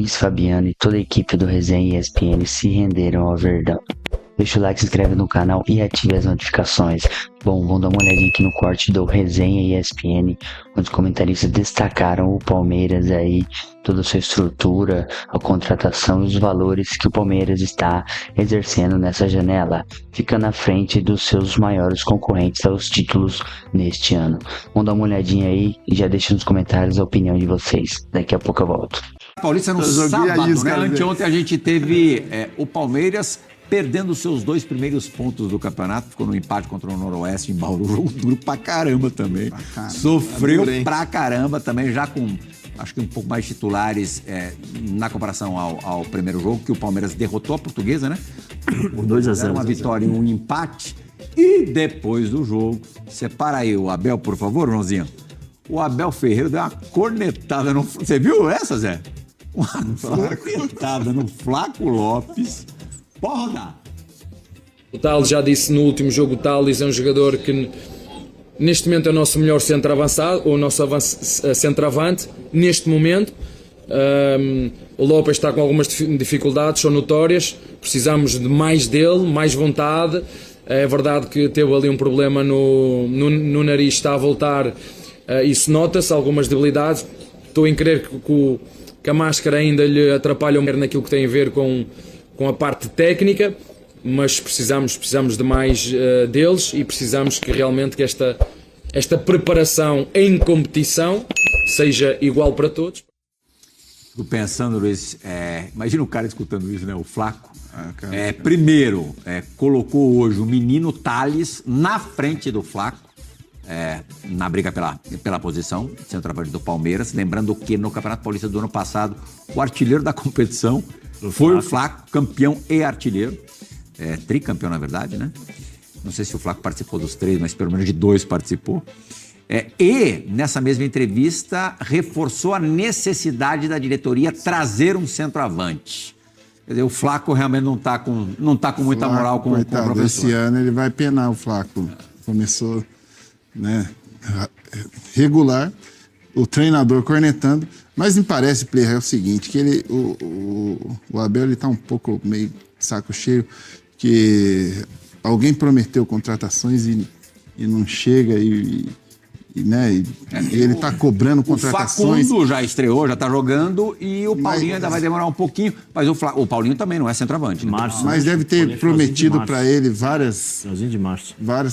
Luiz Fabiano e toda a equipe do Resenha ESPN se renderam ao Verdão. Deixa o like, se inscreve no canal e ative as notificações. Bom, vamos dar uma olhadinha aqui no corte do Resenha ESPN, onde os comentaristas destacaram o Palmeiras aí, toda a sua estrutura, a contratação e os valores que o Palmeiras está exercendo nessa janela, ficando à frente dos seus maiores concorrentes aos títulos neste ano. Vamos dar uma olhadinha aí e já deixa nos comentários a opinião de vocês. Daqui a pouco eu volto. Paulista no sábado, né? Anteontem a gente teve o Palmeiras perdendo os seus 2 primeiros pontos do campeonato, ficou no empate contra o Noroeste em Bauru, jogo duro pra caramba também. Sofreu pra caramba também, já com, acho que um pouco mais titulares na comparação ao primeiro jogo, que o Palmeiras derrotou a Portuguesa, né? Por 2-0. Uma vitória e um empate. E depois do jogo, separa aí o Abel, por favor, Joãozinho. O Abel Ferreira deu uma cornetada no... Você viu essa, Zé? Uma cornetada no Flaco Lopes. Pode rodar. O Thales, já disse no último jogo, o Thales é um jogador que neste momento é o nosso melhor centro avançado, ou o nosso centroavante, neste momento. O Lopes está com algumas dificuldades, são notórias, precisamos de mais dele, mais vontade. É verdade que teve ali um problema no nariz, está a voltar, isso nota-se, algumas debilidades. Estou em crer que a máscara ainda lhe atrapalha naquilo que tem a ver com a parte técnica, mas precisamos de mais deles e precisamos que realmente que esta preparação em competição seja igual para todos. Fico pensando, Luiz, imagina o cara escutando isso, né? O Flaco. Primeiro, colocou hoje o menino Thales na frente do Flaco, na briga pela posição, centroavante do Palmeiras. Lembrando que no Campeonato Paulista do ano passado, o artilheiro da competição foi o Flaco, campeão e artilheiro. Tricampeão, na verdade, né? Não sei se o Flaco participou dos 3, mas pelo menos de 2 participou. E, nessa mesma entrevista, reforçou a necessidade da diretoria trazer um centroavante. Quer dizer, o Flaco realmente não tá com muita moral com o professor. Esse ano ele vai penar, o Flaco. Começou, né, regular, o treinador cornetando. Mas me parece, Player, é o seguinte, que o Abel ele tá um pouco meio saco cheio, que alguém prometeu contratações e não chega né, ele tá cobrando contratações. O Facundo já estreou, já tá jogando, e o Paulinho ainda vai demorar um pouquinho, mas o Paulinho também não é centroavante. Né? Mas deve ter prometido para ele várias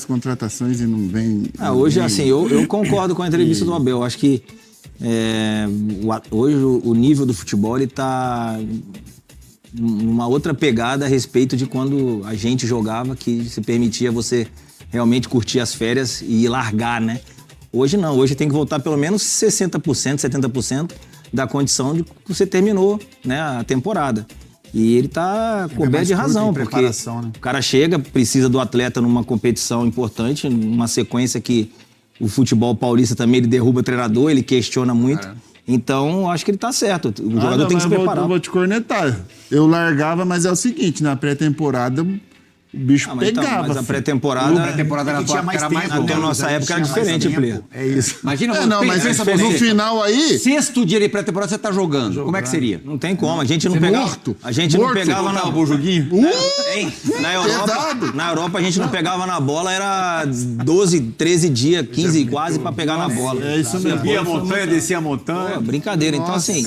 contratações e não vem... Hoje, assim, eu concordo com a entrevista do Abel. Acho que hoje o nível do futebol está numa outra pegada a respeito de quando a gente jogava, que se permitia você realmente curtir as férias e largar, né? Hoje não, hoje tem que voltar pelo menos 60%, 70% da condição de que você terminou, né, a temporada. E ele tá coberto de razão, porque né? O cara chega, precisa do atleta numa competição importante, numa sequência que o futebol paulista também, ele derruba o treinador, ele questiona muito. Então, acho que ele tá certo. O jogador tem que se preparar. Eu vou te cornetar. Eu largava, mas é o seguinte, na pré-temporada... O bicho pegava. Mas a pré-temporada era mais tempo. Na nossa época era diferente, Player. É isso. Imagina no final aí... Sexto dia de pré-temporada você tá jogando. Como é que seria? Não tem como. A gente não pegava... A gente não pegava na bola. Na Europa a gente não pegava na bola, era 12, 13 dias, 15 quase pra pegar na bola. É isso mesmo. Subia a montanha, descia a montanha. Brincadeira. Então, assim,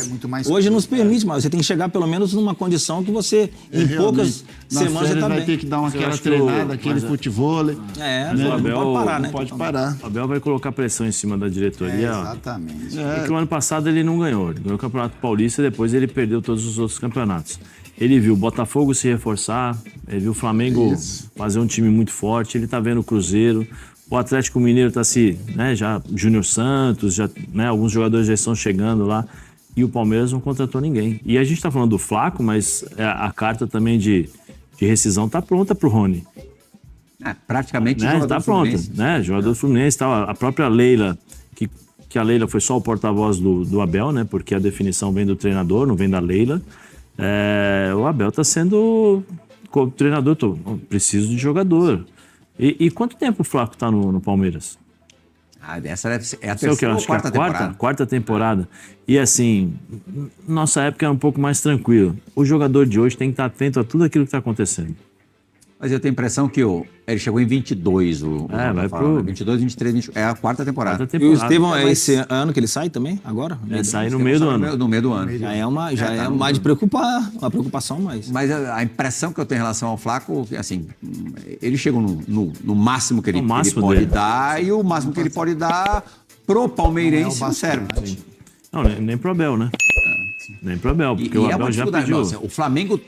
hoje nos permite, mas você tem que chegar pelo menos numa condição que você, em poucas semanas, já tá bem. Vai ter que dar aquela treinada, aquele futevôlei. Não pode parar, né? Não pode parar. O Abel vai colocar pressão em cima da diretoria. Exatamente. Porque o ano passado ele não ganhou. Ele ganhou o Campeonato Paulista e depois ele perdeu todos os outros campeonatos. Ele viu o Botafogo se reforçar, ele viu o Flamengo fazer um time muito forte, ele tá vendo o Cruzeiro, o Atlético Mineiro tá já Júnior Santos, alguns jogadores já estão chegando lá, e o Palmeiras não contratou ninguém. E a gente tá falando do Flaco, mas a carta também de rescisão tá pronta pro Rony. Praticamente tá pronta, né? Jogador do Fluminense, tal. A própria Leila, que a Leila foi só o porta-voz do Abel, né? Porque a definição vem do treinador, não vem da Leila. O Abel tá sendo treinador, preciso de jogador. E quanto tempo o Flaco tá no Palmeiras? Essa é a Sei o que eu terceira ou acho que é quarta temporada. quarta temporada. E assim, nossa época era um pouco mais tranquilo. O jogador de hoje tem que estar atento a tudo aquilo que está acontecendo. Mas eu tenho a impressão que ele chegou em 22, vai pro... 22, 23, 24, é a quarta temporada. Quarta E temporada. o Estevão, é esse ano que ele sai também? Agora? Sai no meio do ano. No meio do ano. Já é mais de preocupar, uma preocupação mais. Mas a impressão que eu tenho em relação ao Flaco, assim, ele chegou no máximo que ele pode dele. dar, e o máximo que ele pode dar pro palmeirense não serve. Não, nem pro Abel, né? Nem pro Abel, porque o Abel já pediu. Nossa, o Flamengo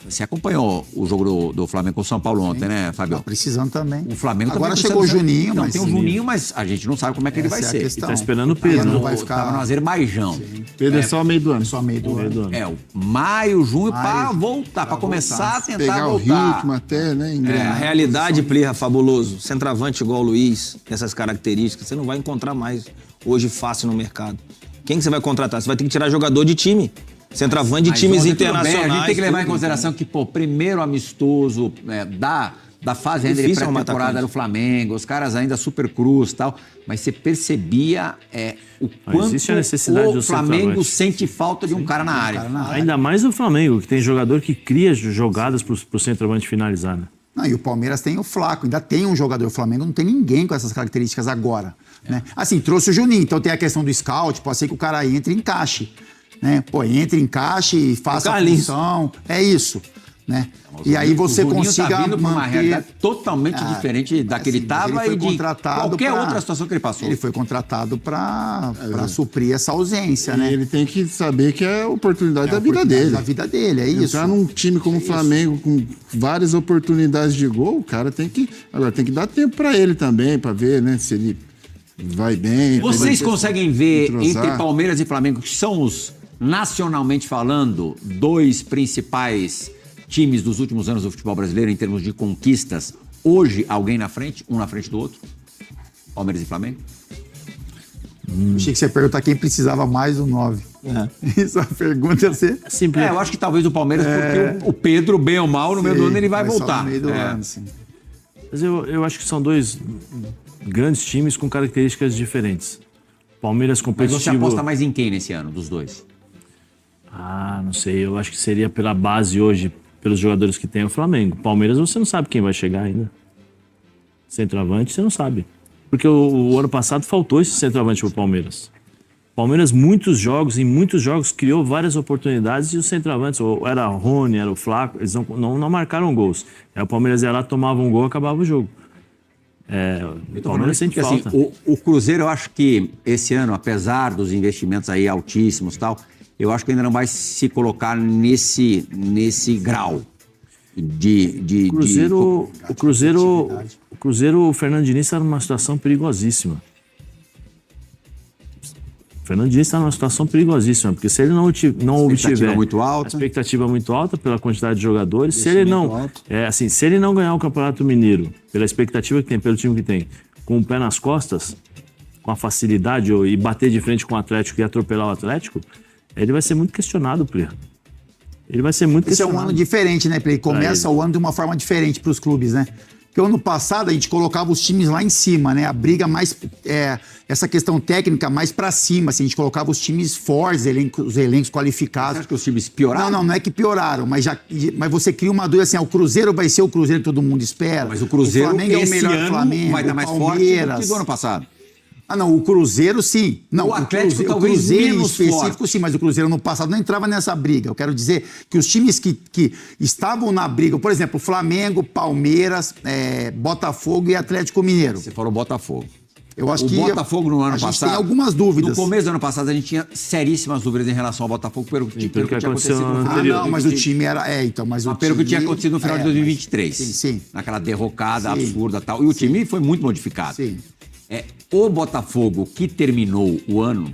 você acompanhou o jogo do Flamengo com o São Paulo ontem, né, Fábio? Tá precisando também. O Flamengo agora também chegou o Juninho, não, mas tem o Juninho, mas a gente não sabe como é que ele vai ser. E tá esperando o Pedro. Não vai ficar... Tava no Azerbaijão. Pedro é só meio do ano. Só meio do ano. É, o maio, junho, para voltar, para começar a tentar Pegar voltar. o ritmo até, né? A Engrenar. realidade, Plirra, fabuloso. Centroavante igual o Luiz, essas características, você não vai encontrar mais hoje fácil no mercado. Quem que você vai contratar? Você vai ter que tirar jogador de time. Centroavante de Mas times ontem, tudo bem, internacionais. a gente tem que levar em tudo. consideração que, primeiro amistoso da fase ainda de Difícil arrumar pré-temporada atacante. do Flamengo, os caras ainda super cruz e tal, mas você percebia o quanto existe a necessidade o do Flamengo centroavante. sente falta de um cara na área. Ainda mais o Flamengo, que tem jogador que cria jogadas pro centroavante finalizar, né? Não, e o Palmeiras tem o Flaco, ainda tem um jogador. O Flamengo não tem ninguém com essas características agora. Né? Assim, trouxe o Juninho, então tem a questão do scout, pode ser que o cara entre e encaixe. Né? Pô, entre, encaixe e faça a função. É isso. Né? E aí você o Juninho consiga tá vindo pra uma manter... realidade totalmente diferente da que ele estava ele foi e de contratado qualquer pra- outra situação que ele passou. Ele foi contratado para suprir essa ausência, E né? ele tem que saber que é a oportunidade da vida Oportunidade dele. Da vida dele, é isso. Entrar num time como o Flamengo com várias oportunidades de gol, o cara tem que dar tempo pra ele também, pra ver, né, se ele vai bem. Vocês vai conseguem ver entrosar. entre Palmeiras e Flamengo, que são os, nacionalmente falando, dois principais times dos últimos anos do futebol brasileiro em termos de conquistas, hoje alguém na frente, um na frente do outro? Palmeiras e Flamengo? Achei que você ia perguntar quem precisava mais do 9. Isso é a pergunta ia ser. Simples. Eu acho que talvez o Palmeiras, porque o Pedro, bem ou mal, no meio do ano ele vai Só voltar. no meio do ano, sim. Mas eu acho que são dois grandes times com características diferentes. Palmeiras Mas competitivo... você aposta mais em quem nesse ano, dos dois? Não sei. Eu acho que seria pela base hoje, pelos jogadores que tem o Flamengo. Palmeiras você não sabe quem vai chegar ainda. Centroavante você não sabe. Porque o ano passado faltou esse centroavante pro Palmeiras. Palmeiras, em muitos jogos, criou várias oportunidades e os centroavantes, ou era o Rony, era o Flaco, eles não marcaram gols. Aí o Palmeiras ia lá, tomava um gol, acabava o jogo. O Palmeiras sente Porque, assim, falta. o Cruzeiro, eu acho que esse ano, apesar dos investimentos aí altíssimos e tal, eu acho que ainda não vai se colocar nesse grau de O Cruzeiro, o Fernando Diniz está numa situação perigosíssima. O Fernando Diniz está numa situação perigosíssima, porque se ele não obtiver muito alta. a expectativa muito alta pela quantidade de jogadores, se ele não ganhar o Campeonato Mineiro, pela expectativa que tem, pelo time que tem, com o pé nas costas, com a facilidade e bater de frente com o Atlético e atropelar o Atlético, ele vai ser muito questionado, Plirra. Ele vai ser muito Esse é questionado. um ano diferente, né, Play? Começa o ano de uma forma diferente para os clubes, né? Porque o ano passado a gente colocava os times lá em cima, né? A briga mais... essa questão técnica mais para cima, assim. A gente colocava os times fortes, os elencos qualificados. Você acha que os times pioraram? Não é que pioraram, mas você cria uma dúvida assim, o Cruzeiro vai ser o Cruzeiro que todo mundo espera. Mas o Cruzeiro, Flamengo é o esse melhor ano, Flamengo, vai estar mais forte do Palmeiras. que do ano passado. Não, o Cruzeiro sim. Não, O Atlético o talvez Cruzeiro menos específico forte. sim, mas o Cruzeiro no passado não entrava nessa briga. Eu quero dizer que os times que estavam na briga, por exemplo, Flamengo, Palmeiras, Botafogo e Atlético Mineiro. Você falou Botafogo. Eu acho O que Botafogo no ano a gente passado... tem algumas dúvidas. No começo do ano passado a gente tinha seríssimas dúvidas em relação ao Botafogo pelo que tinha aconteceu acontecido no no final. anterior. Não, mas o time era... Pelo que tinha acontecido no final de 2023. Sim. Naquela derrocada Sim. absurda e tal. E o time foi muito modificado. Sim. O Botafogo que terminou o ano,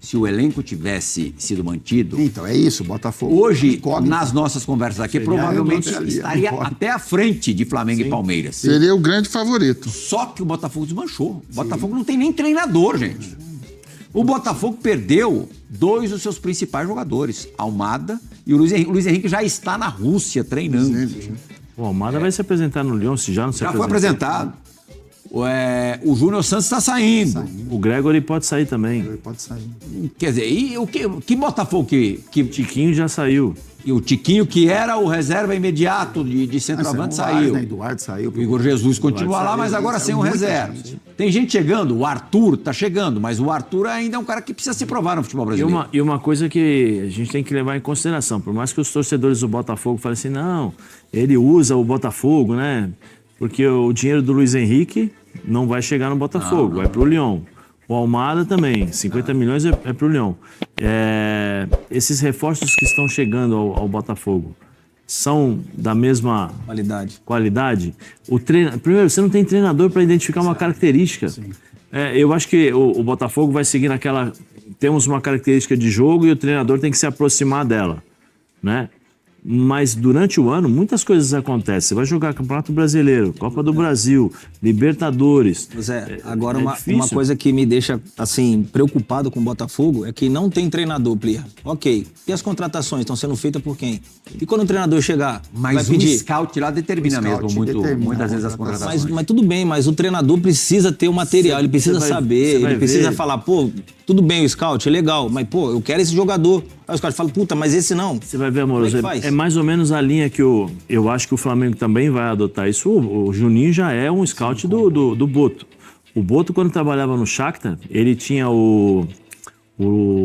se o elenco tivesse sido mantido, Então, é isso, Botafogo. hoje, Incógnito. nas nossas conversas aqui, provavelmente ali, estaria incógnito. até à frente de Flamengo e Palmeiras. Seria o grande favorito. Só que o Botafogo desmanchou. O Botafogo não tem nem treinador, gente. O Botafogo perdeu dois dos seus principais jogadores, Almada e o Luiz Henrique. O Luiz Henrique já está na Rússia treinando. O Almada vai se apresentar no Lyon, se já não se Já foi apresentou. apresentado. O Júnior Santos está saindo. O Gregory pode sair também. Ele pode sair. Quer dizer, e o que Botafogo que Tiquinho já saiu. E o Tiquinho, que era o reserva imediato de centroavante, saiu. Né? Eduardo saiu. O Igor Jesus continua lá, mas agora sem um reserva. Tem gente chegando, o Arthur tá chegando, mas o Arthur ainda é um cara que precisa se provar no futebol brasileiro. E uma coisa que a gente tem que levar em consideração, por mais que os torcedores do Botafogo falem assim, não, ele usa o Botafogo, né? Porque o dinheiro do Luiz Henrique não vai chegar no Botafogo, vai pro Lyon. O Almada também, 50 milhões é pro Lyon. Esses reforços que estão chegando ao Botafogo são da mesma qualidade? Primeiro, você não tem treinador para identificar uma característica. Eu acho que o Botafogo vai seguir naquela... Temos uma característica de jogo e o treinador tem que se aproximar dela, né? Mas durante o ano, muitas coisas acontecem. Você vai jogar Campeonato Brasileiro, Copa do Brasil, Libertadores. Agora uma coisa que me deixa assim preocupado com o Botafogo é que não tem treinador, Plia. Ok. E as contratações estão sendo feitas por quem? E quando o treinador chegar, mas vai pedir... o scout lá determina muitas vezes as contratações. Mas tudo bem, mas o treinador precisa ter o material, ele precisa saber, ele precisa falar, pô, tudo bem o scout, é legal, mas pô, eu quero esse jogador. Aí o scout fala, puta, mas esse não. Você vai ver, Amoroso, é mais ou menos a linha que eu acho que o Flamengo também vai adotar isso. O Juninho já é um scout do Boto. O Boto, quando trabalhava no Shakhtar, ele tinha o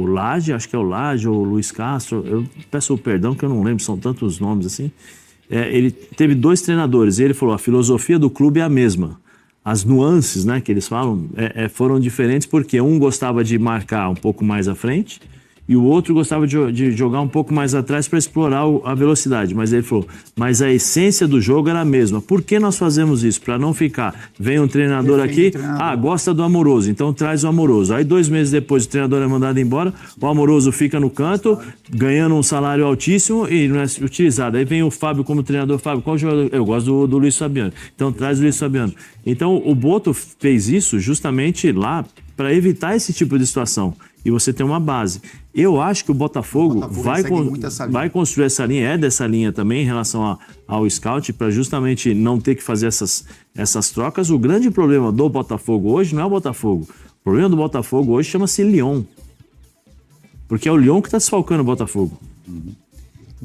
Laje, acho que é o Laje, ou o Luiz Castro, eu peço perdão que eu não lembro, são tantos nomes assim. Ele teve 2 treinadores e ele falou, a filosofia do clube é a mesma. As nuances, né, que eles falam foram diferentes porque um gostava de marcar um pouco mais à frente e o outro gostava de jogar um pouco mais atrás para explorar a velocidade. Mas ele falou, mas a essência do jogo era a mesma. Por que nós fazemos isso? Para não ficar, vem um treinador aqui, gosta do Amoroso, então traz o Amoroso. Aí 2 meses depois o treinador é mandado embora, o Amoroso fica no canto, ganhando um salário altíssimo e não é utilizado. Aí vem o Fábio como treinador. Fábio, qual jogador? Eu gosto do Luiz Fabiano. Então traz o Luiz Fabiano. Então o Boto fez isso justamente lá para evitar esse tipo de situação. E você tem uma base. Eu acho que o Botafogo vai construir essa linha, é dessa linha também em relação ao scout, para justamente não ter que fazer essas trocas. O grande problema do Botafogo hoje não é o Botafogo. O problema do Botafogo hoje chama-se Lyon. Porque é o Lyon que está desfalcando o Botafogo.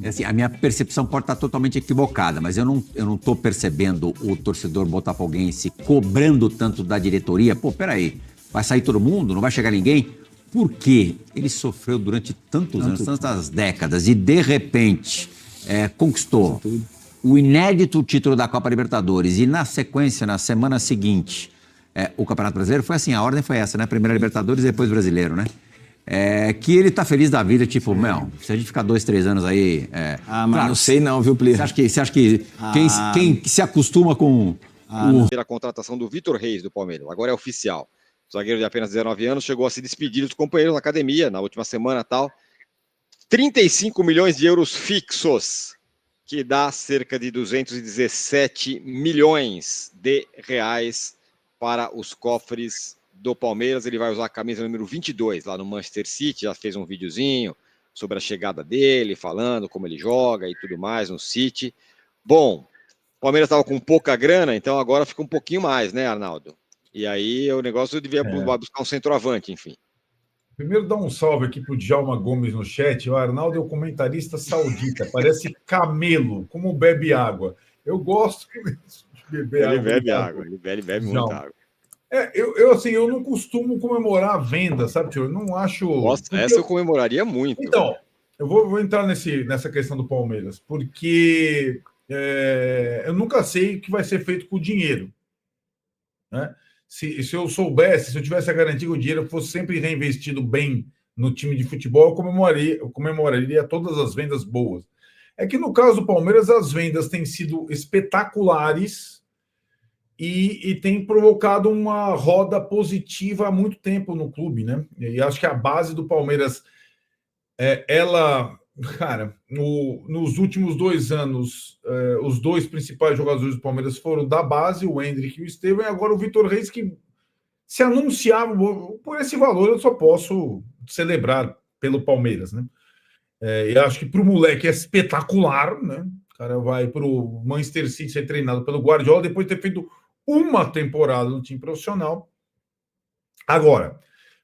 Assim, a minha percepção pode estar totalmente equivocada, mas eu não estou percebendo o torcedor botafoguense cobrando tanto da diretoria. Pô, peraí, vai sair todo mundo? Não vai chegar ninguém? Porque ele sofreu durante tantos anos, tantas décadas, e de repente conquistou o inédito título da Copa Libertadores e na sequência, na semana seguinte, o Campeonato Brasileiro. Foi assim, a ordem foi essa, né? Primeiro Libertadores e depois Brasileiro, né? Que ele tá feliz da vida, tipo, se a gente ficar 2, 3 anos aí... mas claro, não sei não, viu, Plia? Você acha que quem se acostuma com... A contratação do Vitor Reis do Palmeiras, agora é oficial. O zagueiro de apenas 19 anos chegou a se despedir dos companheiros na academia na última semana tal. 35 milhões de euros fixos, que dá cerca de 217 milhões de reais para os cofres do Palmeiras. Ele vai usar a camisa número 22 lá no Manchester City, já fez um videozinho sobre a chegada dele, falando como ele joga e tudo mais no City. Bom, o Palmeiras estava com pouca grana, então agora fica um pouquinho mais, né, Arnaldo? E aí o negócio devia buscar um centroavante, enfim. Primeiro, dar um salve aqui para o Djalma Gomes no chat. O Arnaldo é o comentarista saudita, parece camelo, como bebe água. Eu gosto de beber água. Ele bebe muita água. Eu não costumo comemorar a venda, sabe, tio? Eu não acho... Nossa, essa eu comemoraria muito. Então, eu vou entrar nessa questão do Palmeiras, porque eu nunca sei o que vai ser feito com o dinheiro, né? Se eu soubesse, se eu tivesse a garantia que o dinheiro fosse sempre reinvestido bem no time de futebol, eu comemoraria todas as vendas boas. É que no caso do Palmeiras, as vendas têm sido espetaculares e tem provocado uma roda positiva há muito tempo no clube, né? E acho que a base do Palmeiras, cara, nos últimos 2 anos, os 2 principais jogadores do Palmeiras foram da base, o Endrick e o Estevão, e agora o Vitor Reis, que se anunciava por esse valor, eu só posso celebrar pelo Palmeiras, né? E acho que para o moleque é espetacular, né? O cara vai para o Manchester City ser treinado pelo Guardiola, depois de ter feito uma temporada no time profissional. Agora,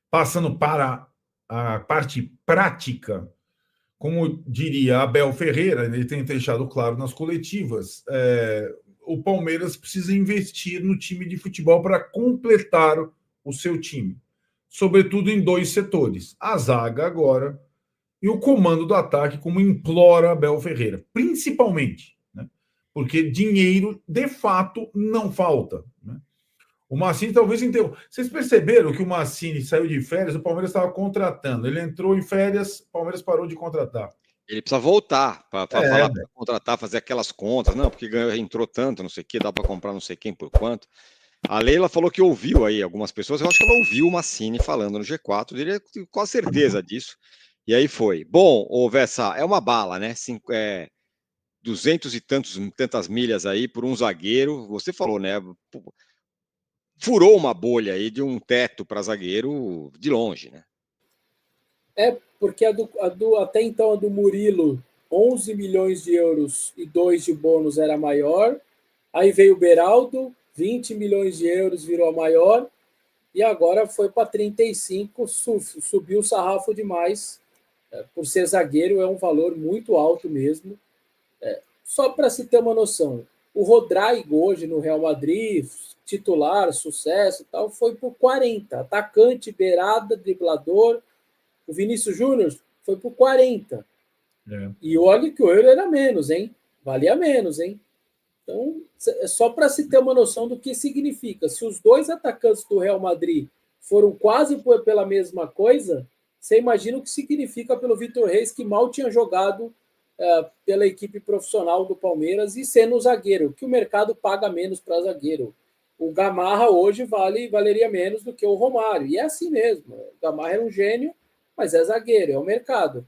passando para a parte prática, como diria Abel Ferreira, ele tem deixado claro nas coletivas, o Palmeiras precisa investir no time de futebol para completar o seu time, sobretudo em 2 setores, a zaga agora e o comando do ataque, como implora Abel Ferreira, principalmente, né? Porque dinheiro, de fato, não falta, né? O Mancini talvez entendeu. Vocês perceberam que o Mancini saiu de férias, o Palmeiras estava contratando. Ele entrou em férias, o Palmeiras parou de contratar. Ele precisa voltar para falar, para contratar, fazer aquelas contas. Não, porque entrou tanto, não sei o que, dá para comprar não sei quem por quanto. A Leila falou que ouviu aí algumas pessoas. Eu acho que ela ouviu o Mancini falando no G4. Eu diria com a certeza disso. E aí foi. Bom, ô Vessa, é uma bala, né? 200 e tantas milhas aí por um zagueiro. Você falou, né? Furou uma bolha aí de um teto para zagueiro de longe, né? Porque até então a do Murilo, 11 milhões de euros e 2 de bônus era maior. Aí veio o Beraldo, 20 milhões de euros virou a maior. E agora foi para 35, subiu o sarrafo demais. Por ser zagueiro é um valor muito alto mesmo. Só para se ter uma noção, o Rodrigo hoje no Real Madrid, titular, sucesso e tal, foi por 40. Atacante, beirada, driblador. O Vinícius Júnior foi por 40. E olha que o euro era menos, hein? Valia menos, hein? Então, é só para se ter uma noção do que significa. Se os 2 atacantes do Real Madrid foram quase pela mesma coisa, você imagina o que significa pelo Vitor Reis, que mal tinha jogado pela equipe profissional do Palmeiras e sendo zagueiro, que o mercado paga menos para zagueiro. O Gamarra hoje valeria menos do que o Romário. E é assim mesmo. O Gamarra era um gênio, mas é zagueiro, é o mercado.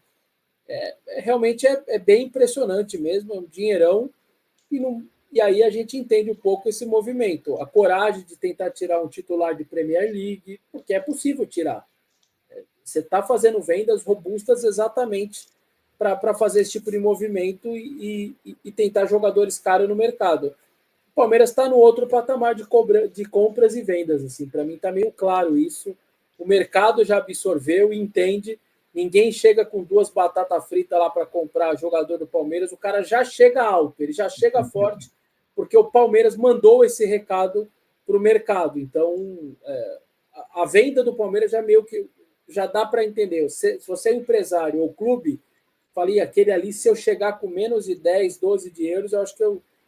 Realmente é bem impressionante mesmo, é um dinheirão. E aí a gente entende um pouco esse movimento. A coragem de tentar tirar um titular de Premier League, porque é possível tirar. Você está fazendo vendas robustas exatamente para fazer esse tipo de movimento e tentar jogadores caros no mercado. O Palmeiras está no outro patamar de compras e vendas. Assim, para mim está meio claro isso. O mercado já absorveu e entende. Ninguém chega com 2 batatas fritas lá para comprar jogador do Palmeiras. O cara já chega alto, ele já chega forte, porque o Palmeiras mandou esse recado para o mercado. Então, a venda do Palmeiras já meio que já dá para entender. Se você é empresário ou clube, falei, aquele ali, se eu chegar com menos de 10, 12 de euros, eu acho que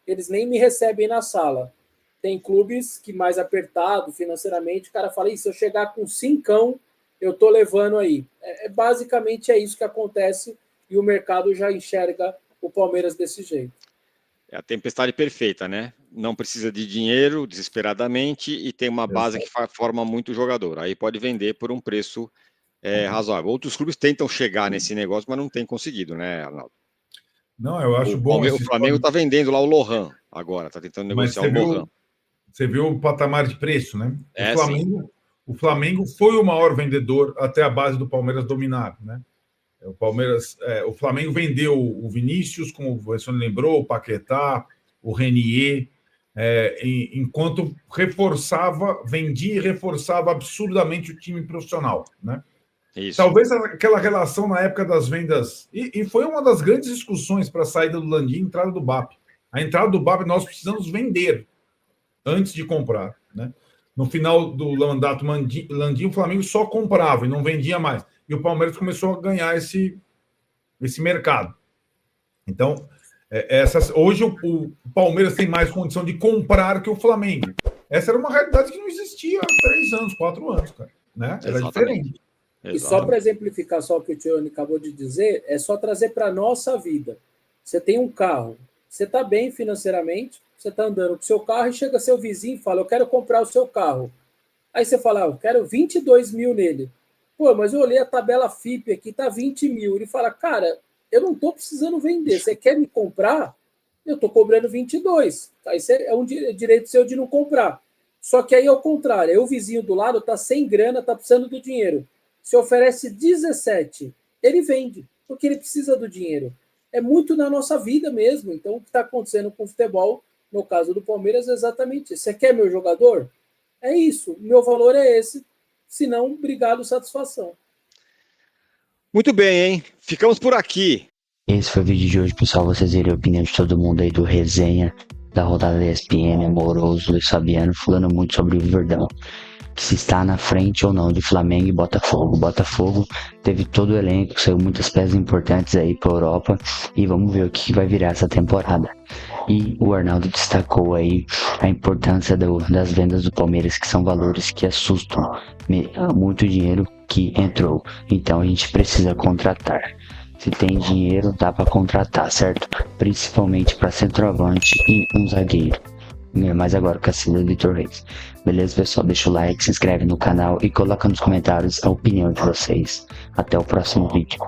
eles nem me recebem na sala. Tem clubes que mais apertado financeiramente, o cara fala, se eu chegar com 5, eu tô levando aí. Basicamente é isso que acontece e o mercado já enxerga o Palmeiras desse jeito. É a tempestade perfeita, né? Não precisa de dinheiro desesperadamente e tem uma base que forma muito jogador. Aí pode vender por um preço razoável. Outros clubes tentam chegar nesse negócio, mas não tem conseguido, né, Arnaldo? Não, eu acho bom. O Flamengo está vendendo lá o Lohan agora, está tentando negociar o Lohan. Você viu o patamar de preço, né? O Flamengo foi o maior vendedor até a base do Palmeiras dominar, né? O Flamengo vendeu o Vinícius, como você lembrou, o Paquetá, o Renier, enquanto vendia e reforçava absurdamente o time profissional, né? Isso. Talvez aquela relação na época das vendas, e foi uma das grandes discussões para a saída do Landim e a entrada do BAP. A entrada do BAP nós precisamos vender antes de comprar, né? No final do mandato Landim, o Flamengo só comprava e não vendia mais. E o Palmeiras começou a ganhar esse mercado. Então, hoje o Palmeiras tem mais condição de comprar que o Flamengo. Essa era uma realidade que não existia há 3 anos, 4 anos, cara, né? Era diferente. E só para exemplificar só o que o Tione acabou de dizer, é só trazer para a nossa vida. Você tem um carro, você está bem financeiramente, você está andando com o seu carro e chega seu vizinho e fala, eu quero comprar o seu carro. Aí você fala, eu quero 22 mil nele. Pô, mas eu olhei a tabela FIP aqui, tá 20 mil. Ele fala, cara, eu não estou precisando vender, você quer me comprar? Eu estou cobrando 22. Aí é um direito seu de não comprar. Só que aí é o contrário, aí o vizinho do lado está sem grana, está precisando do dinheiro. Se oferece 17, ele vende, porque ele precisa do dinheiro. É muito na nossa vida mesmo. Então, o que está acontecendo com o futebol No caso do Palmeiras, é exatamente isso. Você quer meu jogador? É isso. Meu valor é esse. Se não, obrigado, satisfação. Muito bem, hein? Ficamos por aqui. Esse foi o vídeo de hoje, pessoal. Vocês viram a opinião de todo mundo aí do resenha da rodada da ESPN, Amoroso, Luiz Fabiano, falando muito sobre o Verdão, que se está na frente ou não de Flamengo e Botafogo. Botafogo teve todo o elenco, saiu muitas peças importantes aí para a Europa e vamos ver o que vai virar essa temporada. E o Arnaldo destacou aí a importância das vendas do Palmeiras, que são valores que assustam. Muito dinheiro que entrou, então a gente precisa contratar. Se tem dinheiro, dá para contratar, certo? Principalmente para centroavante e um zagueiro. Mas agora com a saída do Vitor Reis. Beleza, pessoal? Deixa o like, se inscreve no canal e coloca nos comentários a opinião de vocês. Até o próximo vídeo.